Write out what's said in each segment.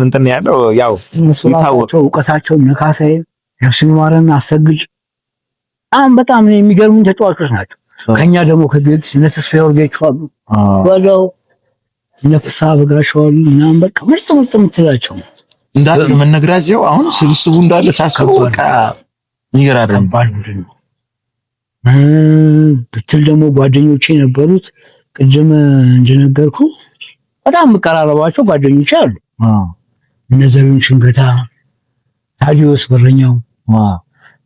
እንትን ያለው ያው ታውቀው እውቀታቸው ነካሳይ ነፍስን ማረን አሰግጅ በጣም የሚገርሙ ተጫዋቾች ናቸው። ከኛ ደግሞ ከጊዮርጊስ እነ ተስፋዬ ወርጌቸው አሉ ወለው ነፍሳ በግራቸው አሉ እና በቃ ምርጥ የምትላቸው እንዳለ መነግራቸው አሁን ስብስቡ እንዳለ ሳስበው በቃ ይገራራል ባልቡድን ብትል ደግሞ ጓደኞቼ ነበሩት ቅድም እንደነገርኩ በጣም መቀራረባቸው ጓደኞቼ አሉ። እነዘሩን ሽንገታ ታዲዮስ በረኛው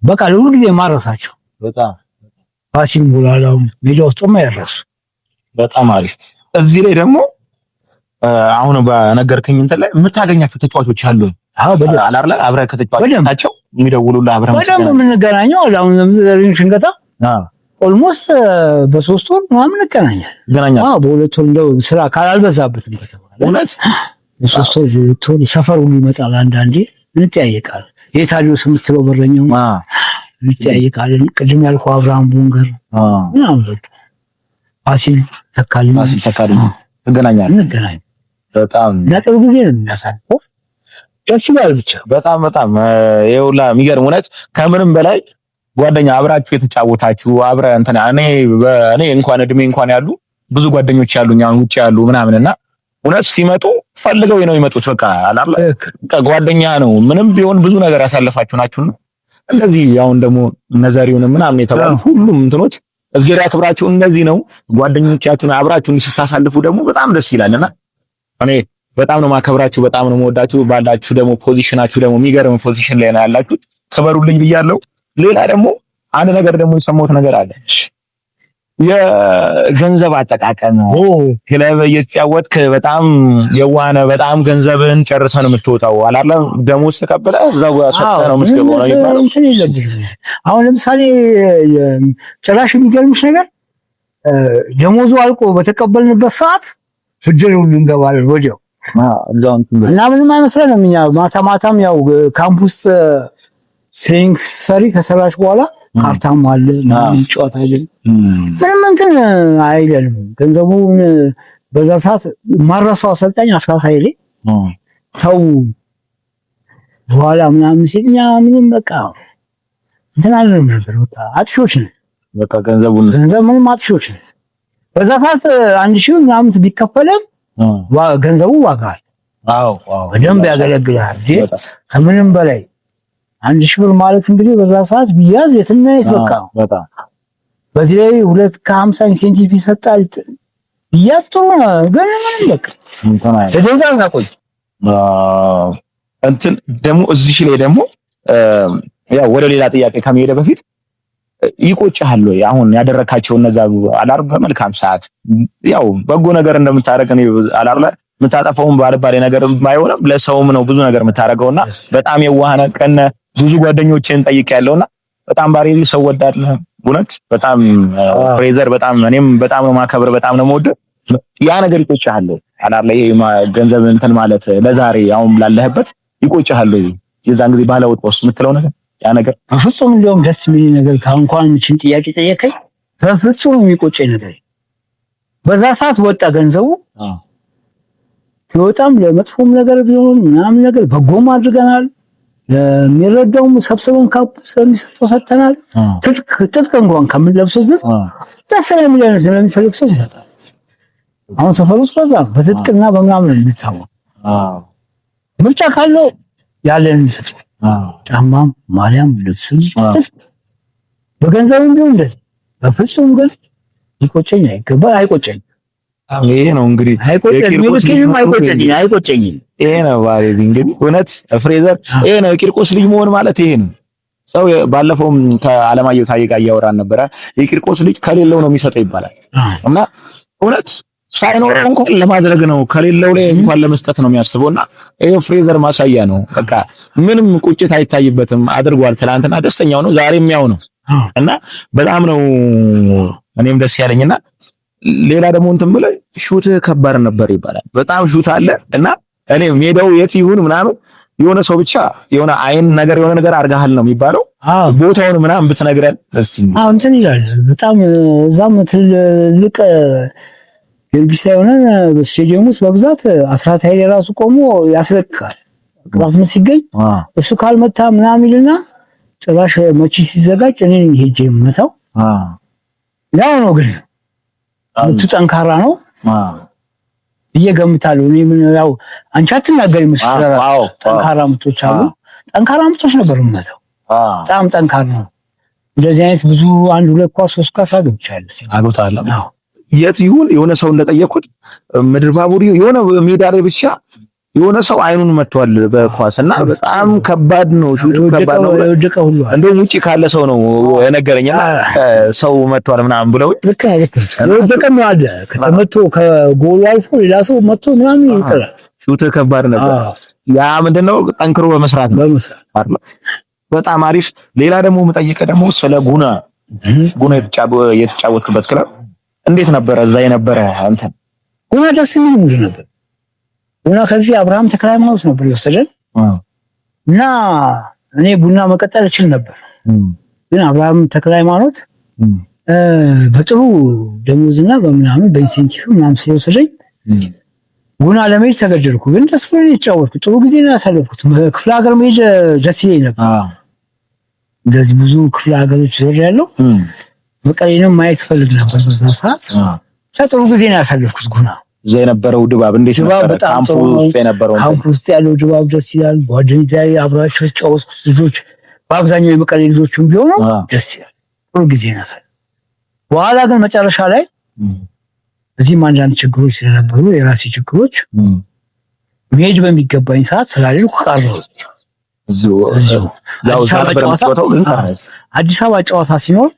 በቃ ሁሉ ጊዜ ማረሳቸው በጣም ፋሲል ሙላላው ሜዳ ውስጥ ማይረሱ በጣም አሪፍ። እዚህ ላይ ደግሞ አሁን በነገርከኝ እንትን ላይ የምታገኛቸው ተጫዋቾች አሉ። አላርላ አብረህ ከተጫዋቾቻቸው የሚደውሉልህ አብረህ በደንብ የምንገናኘው አሁን ለምሳሌ ሽንገታ ኦልሞስት በሶስት ወር ምናምን እንገናኛለን። በሁለት ወር እንደው ስራ ካላልበዛበትም ከተባለ እውነት በሶስት ወር ሰፈር ሁሉ ይመጣል። አንዳንዴ እንጠያየቃለን። የታዲዮስ የምትለው በረኛው እንጠያየቃለን። ቅድም ያልኩህ አብርሃም ቡንገር ምናምን ፋሲል ተካልኝ እንገናኛለን። በጣም ነጥብ ጊዜ ነው የሚያሳልፈው። ደስ ይላል ብቻ በጣም ይኸውላ የሚገርም እውነት ከምንም በላይ ጓደኛ አብራችሁ የተጫወታችሁ አብረ እንትን እኔ እንኳን እድሜ እንኳን ያሉ ብዙ ጓደኞች ያሉኝ አሁን ውጪ ያሉ ምናምንና እውነት ሲመጡ ፈልገው ነው የሚመጡት። በቃ አላለ ጓደኛ ነው ምንም ቢሆን ብዙ ነገር ያሳለፋችሁ ናችሁና እንደዚህ አሁን ደግሞ ነዘሪውን ምናምን የተባሉ ሁሉም እንትኖች እዝጌራ ክብራችሁ እንደዚህ ነው። ጓደኞቻችሁን አብራችሁ ስታሳልፉ ደግሞ በጣም ደስ ይላልና እኔ በጣም ነው ማከብራችሁ፣ በጣም ነው መወዳችሁ። ባላችሁ ደግሞ ፖዚሽናችሁ ደግሞ የሚገርም ፖዚሽን ላይ ነው ያላችሁት። ክበሩልኝ ብያለሁ። ሌላ ደግሞ አንድ ነገር ደግሞ የሰማሁት ነገር አለ። የገንዘብ አጠቃቀም ክለብ እየተጫወትክ በጣም የዋነ በጣም ገንዘብን ጨርሰህ ነው የምትወጣው። አላለም ደሞዝ ተቀበለህ እዛው ሰጥተህ ነው የምትገባው ነው ይባላል። አሁን ለምሳሌ ጭራሽ የሚገርምሽ ነገር ደሞዙ አልቆ በተቀበልንበት ሰዓት ፍጅር ሁሉ እንገባለን ወዲያው እና ምንም አይመስለንም። እኛ ማታም ያው ካምፕ ውስጥ ትሬኒንግ ሰሪ ከሰራሽ በኋላ ካርታም አለ ምንም ጨዋታ አይደለም ምንም እንትን አይደለም። ገንዘቡን በዛ ሰዓት ማረሳው አሰልጣኝ አስራት ኃይሌ ተው በኋላ ምናምን ሲኛ ምንም በቃ እንትን አልነበረም ነበር። በቃ አጥሾች ነው በቃ ገንዘብ ምንም አጥሾች ነው። በዛ ሰዓት 1000 ምናምን ቢከፈለም ገንዘቡ ዋጋ አዎ በደንብ ያገለግላል። ከምንም በላይ 1000 ብር ማለት እንግዲህ በዛ ሰዓት ቢያዝ የትና ይስበቃ በጣም በዚህ ላይ 2.50 ኢንሴንቲቭ ይሰጣል። ቢያዝ ጥሩ ነው። ግን ምንም በቃ ተደጋጋ ቆይ እንትን ደግሞ እዚህ ላይ ደግሞ ያው ወደ ሌላ ጥያቄ ከመሄደ በፊት ይቆጭሃል ወይ አሁን ያደረካቸው እነዛ አላር በመልካም ሰዓት ያው በጎ ነገር እንደምታረግ ነው አላር የምታጠፋውን ባልባሌ ነገር ባይሆንም ለሰውም ነው ብዙ ነገር የምታረገውና በጣም የዋሃነ ቀነ ብዙ ጓደኞችን ጠይቄያለሁና በጣም ባሪ ሰው ወዳድ ነህ እውነት በጣም ፍሬዘር በጣም እኔም በጣም ነው ማከብር በጣም ነው የምወደው። ያ ነገር ይቆጭሃል አላር ላይ ገንዘብ እንትን ማለት ለዛሬ አሁን ላለህበት ይቆጭሃል ወይ የዛን ጊዜ ባለውጥስ የምትለው ነገር ያ ነገር በፍጹም እንደውም ደስ የሚል ነገር እንኳን እቺን ጥያቄ ጠየቀኝ በፍጹም የሚቆጨኝ ነገር በዛ ሰዓት ወጣ ገንዘቡ ይወጣም ለመጥፎም ነገር ቢሆን ምናምን ነገር በጎም አድርገናል። ለሚረዳውም ሰብስበን ካፕ ስለሚሰጠው ሰጥተናል። ትጥቅ እንኳን ከምንለብሰው ደስ የሚለን ስለሚፈልግ ሰው ይሰጣል። አሁን ሰፈር ውስጥ በዛ በትጥቅና በምናምን እንታወቅ ምርጫ ካለው ያለን ይሰጣል። ጫማም ማርያም ልብስም በገንዘብም ቢሆን እንደዚህ በፍጹም ግን ይቆጨኝ አይቆጨኝ። ይሄ ነው እንግዲህ አይቆጨኝ። ይሄ ነው ማለት እንግዲህ እውነት ፍሬዘር ይሄ ነው የቂርቆስ ልጅ መሆን ማለት ይሄ ነው። ሰው ባለፈውም ከአለማየሁ ታዬ ጋር እያወራን ነበረ። የቂርቆስ ልጅ ከሌለው ነው የሚሰጠው ይባላል እና እውነት ሳይኖረው እንኳን ለማድረግ ነው ከሌለው ላይ እንኳን ለመስጠት ነው የሚያስበውና ይሄ ፍሬዘር ማሳያ ነው። በቃ ምንም ቁጭት አይታይበትም። አድርጓል። ትላንትና ደስተኛው ነው፣ ዛሬም ያው ነው እና በጣም ነው እኔም ደስ ያለኝና ሌላ ደግሞ እንትን ብለ ሹት ከባድ ነበር ይባላል። በጣም ሹት አለ እና እኔ ሜዳው የት ይሁን ምናምን የሆነ ሰው ብቻ የሆነ አይን ነገር የሆነ ነገር አርጋሃል ነው የሚባለው። ቦታውን ምናምን ብትነግረን እስቲ እንትን ይላል። በጣም እዛም ትልቅ ጊዮርጊስ ላይ ሆነ በስቴዲየም ውስጥ በብዛት አስራት ኃይሌ ራሱ ቆሞ ያስለቅቃል። ቅጣት ምት ሲገኝ እሱ ካልመታ ምናምን ይልና ጭራሽ መቺ ሲዘጋጅ እኔ ሄጄ መታው ያው ነው ግን ምቱ ጠንካራ ነው እየገምታለሁ እኔ ምን ያው አንቺ አትናገሪ መስለ ጠንካራ ምቶች አሉ ጠንካራ ምቶች ነበር መታው በጣም ጠንካራ ነው እንደዚህ አይነት ብዙ 1 2 ኳስ 3 ኳስ አግብቻለሁ አግብታለሁ የት ይሁን የሆነ ሰው እንደጠየቁት ምድር ባቡር የሆነ ሜዳ ላይ ብቻ የሆነ ሰው አይኑን መጥቷል በኳስና በጣም ከባድ ነው ሹቱ ከባድ ነው እንደው ውጪ ካለ ሰው ነው የነገረኝና ሰው መጥቷል ምናምን ብለው ልክ ወደቀም አለ ከተመቶ ከጎሉ አልፎ ሌላ ሰው መጥቶ ምናምን ይጥላል ሹቱ ከባድ ነበር ያ ምንድነው ጠንክሮ በመስራት ነው በጣም አሪፍ ሌላ ደግሞ መጠየቀ ደግሞ ስለ ጉና የተጫወትክበት ክለብ እንዴት ነበር እዛ የነበረ አንተ ጉና ደስ የሚል ሙድ ነበር ቡና ከዚህ አብርሃም ተክለሃይማኖት ነበር የወሰደን እና እኔ ቡና መቀጠል እችል ነበር ግን አብርሃም ተክለሃይማኖት በጥሩ ደሞዝና በምናምን በኢንሴንቲቭ ምናምን ስለወሰደኝ ቡና ለመሄድ ተገደድኩ ግን ደስ ብሎኝ የተጫወትኩ ጥሩ ጊዜ ነው ያሳለፍኩት ክፍለ ሀገር መሄድ ደስ ይለኝ ነበር እንደዚህ ብዙ ክፍለ ሀገሮች ዞሬያለሁ መቀሌንም ማየት ፈልግ ነበር በዛ ሰዓት ጥሩ ጊዜ ነው ያሳለፍኩት ጉና እዛ የነበረው ድባብ እንዴት ነበር ካምፑ ውስጥ የነበረው ካምፑ ውስጥ ያለው ድባብ ደስ ይላል ጓደኞቼ አብራቸው ተጫወቱ ልጆች በአብዛኛው የመቀሌ ልጆችም ቢሆኑ ደስ ይላል ጥሩ ጊዜ ነው ያሳለፍኩት በኋላ ግን መጨረሻ ላይ እዚህም አንዳንድ ችግሮች ስለነበሩ የራሴ ችግሮች መሄድ በሚገባኝ ሰዓት ስላልኩ ቀረሁ አዲስ አበባ ጨዋታ ሲኖር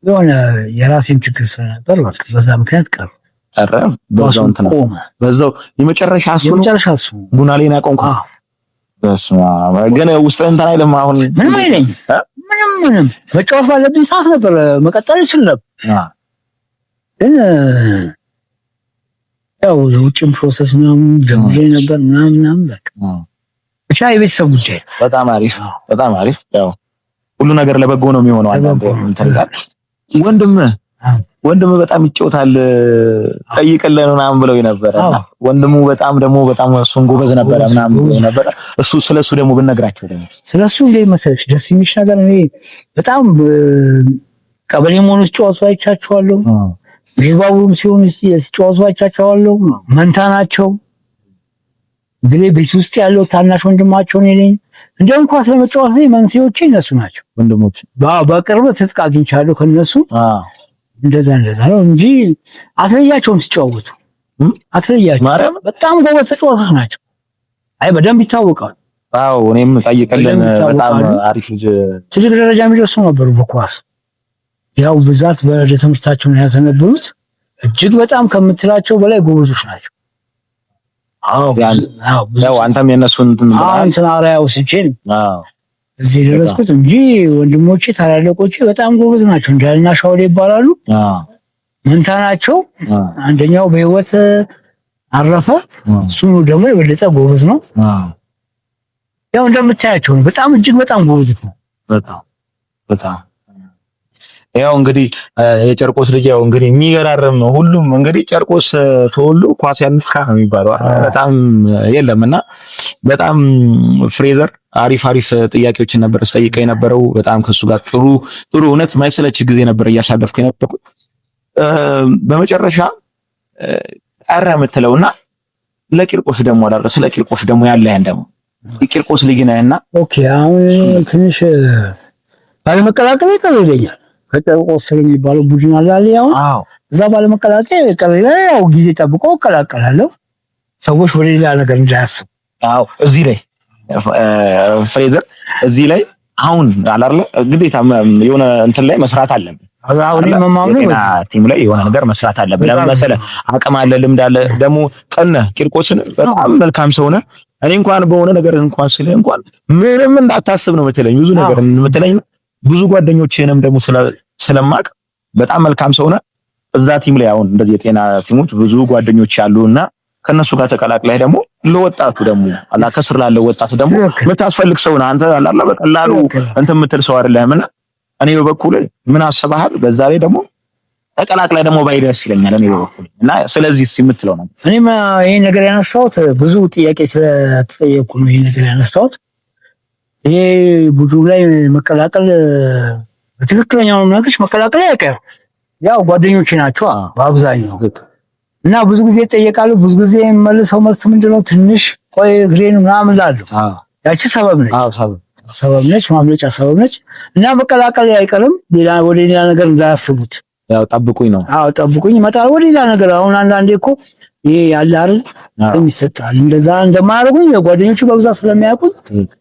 የሆነ የራሴም ችግር ስለነበር በቃ በዛ ምክንያት ቀረሁ በዛው የመጨረሻ እሱ ቡና ላይ ናቆንኩ በስማ ግን ውስጥ እንትን አይልም አሁን ምንም አይለኝ ምንም መጫወት ባለብኝ ሰዓት ነበር መቀጠል ይችላል ግን ያው ውጭም ፕሮሰስ ምናምን ጀምሬ ነበር ምናምን በቃ ብቻ የቤተሰብ ጉዳይ በጣም አሪፍ ያው ሁሉ ነገር ለበጎ ነው የሚሆነው አንተ ወንድም በጣም ይጫወታል ጠይቀለን ምናምን ብለው ነበር ወንድሙ በጣም እሱን ጎበዝ ነበር ምናምን ብለው ነበር እሱ ስለሱ ደግሞ ብነግራቸው ደግሞ ስለሱ እንደ መሰለሽ ደስ የሚል ነገር እኔ በጣም ቀበሌ ሞኖስ ጨዋታ አይቻቸዋለሁ ሪባቡም ሲሆን ጨዋታ አይቻቸዋለሁ መንታ ናቸው ግሌ ቤት ውስጥ ያለው ታናሽ ወንድማቸው ነኝ እንደውም ኳስ ለመጫወት መንስኤዎቼ እነሱ ናቸው ወንድሞች በቅርብ ትጥቅ አግኝቻለሁ ከነሱ እንደዛ ነው እንጂ አትለያቸውም ሲጫወቱ አትለያቸው በጣም ጎበዝ ተጫዋቾች ናቸው አይ በደንብ ይታወቃሉ አዎ እኔም ጠይቀለን በጣም አሪፍ ልጅ ትልቅ ደረጃ የሚደርሱ ነበሩ በኳስ ያው ብዛት በትምህርታቸው ነው ያዘነበሉት እጅግ በጣም ከምትላቸው በላይ ጎበዞች ናቸው ያው አንተም የነሱን አራያው ሲጭን እዚህ ደረስኩት እንጂ ወንድሞቼ ታላላቆቼ በጣም ጎበዝ ናቸው እንዳልና ሻውል ይባላሉ መንታ ናቸው አንደኛው በህይወት አረፈ እሱ ደግሞ የበለጠ ጎበዝ ነው ያው እንደምታያቸው በጣም እጅግ በጣም ጎበዝ ነው በጣም ያው እንግዲህ የጨርቆስ ልጅ ያው እንግዲህ የሚገራርም ነው ሁሉም እንግዲህ ጨርቆስ ተወልዶ ኳስ ያንስካ ነው የሚባለው በጣም የለምና በጣም ፍሬዘር አሪፍ ጥያቄዎችን ነበር ስጠይቀኝ ነበረው በጣም ከሱ ጋር ጥሩ እውነት ማይሰለች ጊዜ ነበር እያሳለፍኩኝ ነበር በመጨረሻ ቀረ የምትለውና ለቂርቆስ ደግሞ አላረ ስለ ቂርቆስ ደግሞ ያለህን ደግሞ የቂርቆስ ልጅ ነህና ኦኬ አሁን ትንሽ ባለመቀላቀል ይቀርልኛል ከጨርቆስ የሚባለው ቡድን አለ ያው እዛ ባለመቀላቀል ያው ጊዜ ጠብቆ እቀላቀላለሁ ሰዎች ወደ ሌላ ነገር እንዳያስቡ እዚህ ላይ ፍሬዘር እዚህ ላይ አሁን አላርለ ግዴታ የሆነ እንትን ላይ መስራት አለብን አሁን ማማምነው ቲም ላይ የሆነ ነገር መስራት አለብን ለምን መሰለህ አቅም አለ ልምድ አለ ደግሞ ቀነ ቂርቆስን በጣም መልካም ሰው ነህ እኔ እንኳን በሆነ ነገር እንኳን ስለ እንኳን ምንም እንዳታስብ ነው የምትለኝ ብዙ ነገር የምትለኝ ብዙ ጓደኞቼንም ደግሞ ስለማቅ በጣም መልካም ሰው ነህ እዛ ቲም ላይ አሁን እንደዚህ የጤና ቲሞች ብዙ ጓደኞች ያሉና ከነሱ ጋር ተቀላቅለህ ደግሞ ለወጣቱ ደግሞ አላ ከስር ላለው ወጣቱ ደግሞ የምታስፈልግ ሰው ነህ አንተ አላላ በቀላሉ እንትን የምትል ሰው አይደለህምና እኔ በበኩሌ ምን አስበሃል በዛ ላይ ደግሞ ተቀላቅለህ ደግሞ ባይደስ ደስ ይለኛል እኔ በበኩሌ እና ስለዚህ የምትለው ነው። እኔም ይሄን ነገር ያነሳሁት ብዙ ጥያቄ ስለተጠየቁ ነው ይሄን ነገር ያነሳሁት። ይሄ ቡድኑ ላይ መቀላቀል በትክክለኛው ነገሮች መቀላቀል አይቀርም። ያው ጓደኞቼ ናቸው በአብዛኛው እና ብዙ ጊዜ ይጠየቃሉ። ብዙ ጊዜ መልሰው መልስ ምንድነው ትንሽ ቆይ እግሬን ምናምን እላለሁ። ያቺ ሰበብ ነች። ሰበብ ነች፣ ማምለጫ ሰበብ ነች እና መቀላቀል አይቀርም። ወደ ሌላ ነገር እንዳያስቡት ያው ጠብቁኝ ነው። ጠብቁኝ ይመጣል ወደ ሌላ ነገር። አሁን አንዳንዴ እኮ ይሄ ያለ አይደል ይሰጣል። እንደዛ እንደማያደርጉኝ ጓደኞቹ በብዛት ስለሚያውቁኝ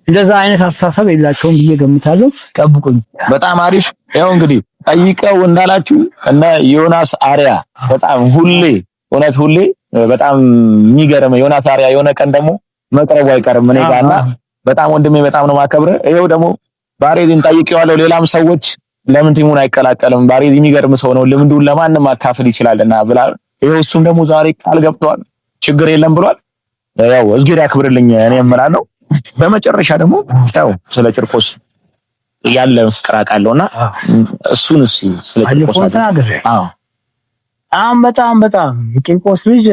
እንደዛ አይነት አስተሳሰብ የላቸውም ብዬ ገምታለሁ። ጠብቁኝ። በጣም አሪፍ። ያው እንግዲህ ጠይቀው እንዳላችሁ እና ዮናስ አሪያ በጣም ሁሌ በጣም የሚገርም ዮናስ አሪያ የሆነ ቀን ደግሞ መቅረቡ አይቀርም እኔ ጋርና በጣም ወንድሜ በጣም ነው ማከብረ። ይሄው ደግሞ ባሬዚን ጠይቄዋለሁ። ሌላም ሰዎች ለምን ቲሙን አይቀላቀልም? ባሬዚ የሚገርም ሰው ነው፣ ልምዱን ለማንም ማካፈል ይችላልና ብላ ይሄው እሱም ደግሞ ዛሬ ቃል ገብቷል። ችግር የለም ብሏል። ያው እዝጌር ያክብርልኝ እኔ እምላለሁ። በመጨረሻ ደግሞ ያው ስለ ቂርቆስ ያለ ፍቅር አውቃለሁና እሱን ስለ ቂርቆስ ተናገረ። በጣም የቂርቆስ ልጅ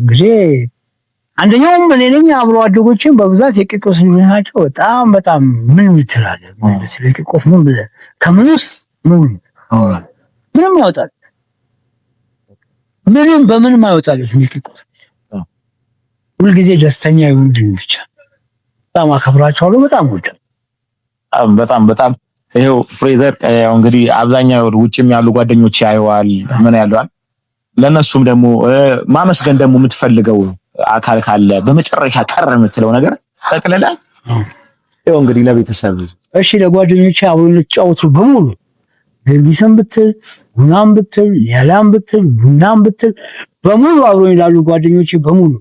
ጊዜ አንደኛውም እኔ ነኝ። አብሮ አደጎችን በብዛት የቂርቆስ ልጅ ናቸው። በጣም ምን ይትላል ስለ ቂርቆስ ምን ብለህ ከምንስ ምንም ያወጣል በምንም አይወጣል። ቂርቆስ ሁልጊዜ ደስተኛ ይሁን ብቻ። በጣም አከብራቸዋለሁ። በጣም ይሄው ፍሬዘር ያው እንግዲህ አብዛኛው ውጭም ያሉ ጓደኞች ያዩዋል ምን ያሉዋል። ለነሱም ደግሞ ማመስገን ደግሞ የምትፈልገው አካል ካለ በመጨረሻ ቀረ የምትለው ነገር ጠቅለላ ይሄው እንግዲህ ለቤተሰብ እሺ፣ ለጓደኞቼ አብሮ ልትጫወቱ በሙሉ ጊዜም ብትል ጉናም ብትል ያላም ብትል ቡናም ብትል በሙሉ አብሮ ይላሉ ጓደኞቼ በሙሉ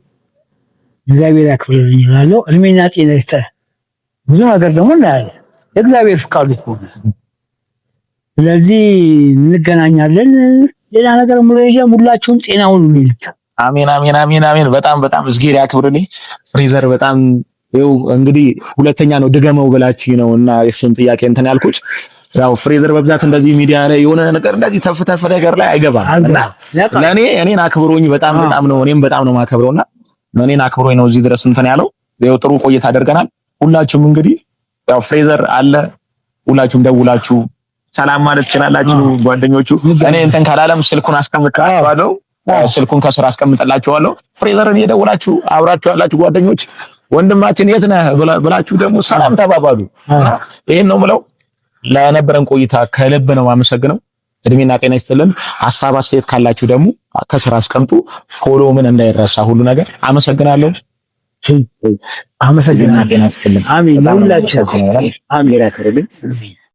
እግዚአብሔር ያክብርልኝ እላለሁ። እድሜና ጤና ይስጥህ። ብዙ ነገር ደግሞ እናያለን። የእግዚአብሔር ፍቃዱ ከሆነ ስለዚህ እንገናኛለን። ሌላ ነገር ሙላችሁም ጤና ሁሉ ይልካ። አሜን። በጣም እዝጌር ያክብርልኝ ፍሬዘር። በጣም ይኸው እንግዲህ ሁለተኛ ነው ድገመው ብላችሁ ነው እና የሱን ጥያቄ እንትን ያልኩት። ያው ፍሬዘር በብዛት እንደዚህ ሚዲያ ላይ የሆነ ነገር እንደዚህ ተፍተፍ ነገር ላይ አይገባም እና እኔን አክብሮኝ በጣም ነው እኔም በጣም ነው ማከብረውና እኔን አክብሮኝ ነው እዚህ ድረስ እንትን ያለው። ያው ጥሩ ቆይታ አድርገናል። ሁላችሁም እንግዲህ ያው ፍሬዘር አለ ሁላችሁም ደውላችሁ ሰላም ማለት ትችላላችሁ። ጓደኞቹ እኔ እንትን ካላለም ስልኩን አስቀምጣለሁ፣ ስልኩን ከስራ አስቀምጥላችኋለሁ። ፍሬዘርን እየደውላችሁ አብራችሁ ያላችሁ ጓደኞች ወንድማችን የት ነህ ብላችሁ ደግሞ ሰላም ተባባሉ። ይሄን ነው የምለው። ለነበረን ቆይታ ከልብ ነው አመሰግነው። እድሜና ጤና ይስጥልን። ሐሳብ አስተያየት ካላችሁ ደግሞ ከስራ አስቀምጡ። ፎሎ ምን እንዳይረሳ ሁሉ ነገር። አመሰግናለሁ። ጤና ይስጥልን። አሜን። ሁላችሁ አሜን።